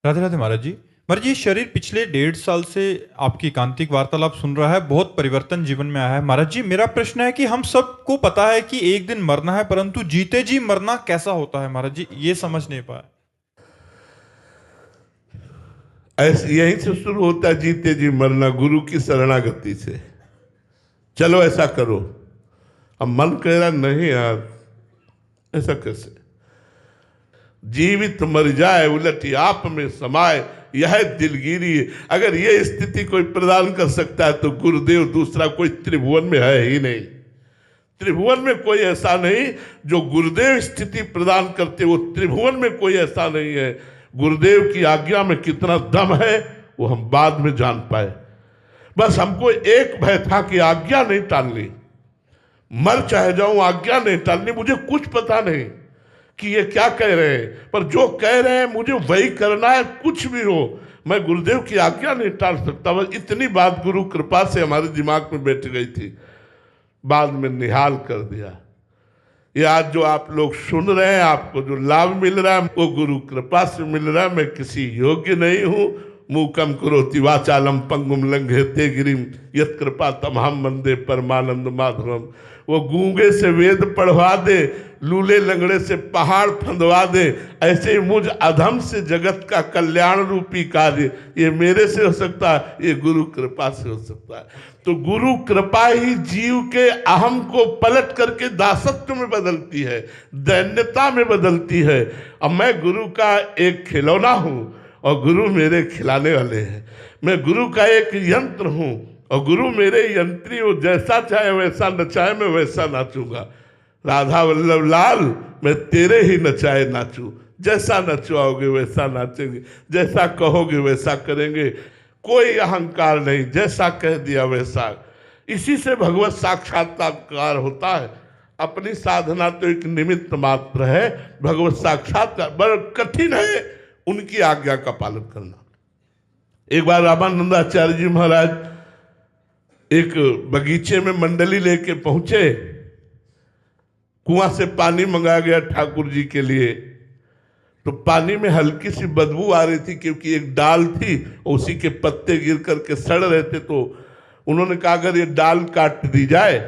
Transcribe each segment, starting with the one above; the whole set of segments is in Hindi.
राधे राधे महाराज जी। महाराज जी, शरीर पिछले 1.5 साल से आपकी एकांतिक वार्तालाप सुन रहा है, बहुत परिवर्तन जीवन में आया है। महाराज जी, मेरा प्रश्न है कि हम सबको पता है कि एक दिन मरना है, परंतु जीते जी मरना कैसा होता है महाराज जी, ये समझ नहीं पाया। ऐसे यहीं से शुरू होता है जीते जी मरना, गुरु की शरणागति से। चलो ऐसा करो, अब मन कह रहा नहीं यार, ऐसा कैसे? जीवित मर जाए उलटी आप में समाये, यह दिलगिरी। अगर ये स्थिति कोई प्रदान कर सकता है तो गुरुदेव दूसरा कोई त्रिभुवन में है ही नहीं। त्रिभुवन में कोई ऐसा नहीं जो गुरुदेव स्थिति प्रदान करते, वो त्रिभुवन में कोई ऐसा नहीं है। गुरुदेव की आज्ञा में कितना दम है वो हम बाद में जान पाए। बस हमको एक भय था कि आज्ञा नहीं टालनी, मर चाहे जाऊं आज्ञा नहीं टालनी। मुझे कुछ पता नहीं कि ये क्या कह रहे हैं, पर जो कह रहे हैं मुझे वही करना है, कुछ भी हो। मैं गुरुदेव की आज्ञा नहीं टाल सकता। बस इतनी बात गुरु कृपा से हमारे दिमाग में बैठ गई थी, बाद में निहाल कर दिया। ये आज जो आप लोग सुन रहे हैं, आपको जो लाभ मिल रहा है वो गुरु कृपा से मिल रहा है। मैं किसी योग्य नहीं हूँ। मूकम करोति वाचालम पंगुम लंघयते गिरिम यत् कृपा तमहम वंदे परमानंद माधवम। वो गूंगे से वेद पढ़वा दे, लूले लंगड़े से पहाड़ फंदवा दे, ऐसे ही मुझ अधम से जगत का कल्याण रूपी कार्य ये मेरे से हो सकता है, ये गुरु कृपा से हो सकता है। तो गुरु कृपा ही जीव के अहम को पलट करके दासत्व में बदलती है, दैन्यता में बदलती है। अब मैं गुरु का एक खिलौना हूँ और गुरु मेरे खिलाने वाले हैं। मैं गुरु का एक यंत्र हूँ और गुरु मेरे यंत्री। वो जैसा चाहे वैसा नचाए, मैं वैसा नाचूंगा। राधा वल्लभ लाल, मैं तेरे ही नचाए नाचूं। जैसा नचवाओगे वैसा नाचेंगे, जैसा कहोगे वैसा करेंगे। कोई अहंकार नहीं, जैसा कह दिया वैसा। इसी से भगवत साक्षात्कार होता है। अपनी साधना तो एक निमित्त मात्र है, भगवत साक्षात्कार बड़ा कठिन है, उनकी आज्ञा का पालन करना। एक बार रामानंदाचार्य जी महाराज एक बगीचे में मंडली लेके पहुंचे। कुआं से पानी मंगाया गया ठाकुर जी के लिए, तो पानी में हल्की सी बदबू आ रही थी, क्योंकि एक डाल थी उसी के पत्ते गिर करके सड़ रहे थे। तो उन्होंने कहा अगर ये डाल काट दी जाए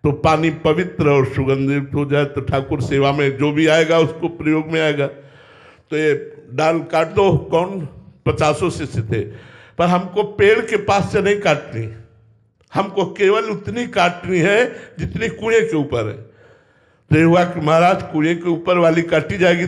तो पानी पवित्र और सुगंधित हो जाए, तो ठाकुर सेवा में जो भी आएगा उसको प्रयोग में आएगा। तो ये डाल काट दो। कौन 50 शिष्य थे, पर हमको पेड़ के पास से नहीं काटनी, हमको केवल उतनी काटनी है जितनी कुएं के ऊपर है। तो ये हुआ कि महाराज कुएं के ऊपर वाली काटी जाएगी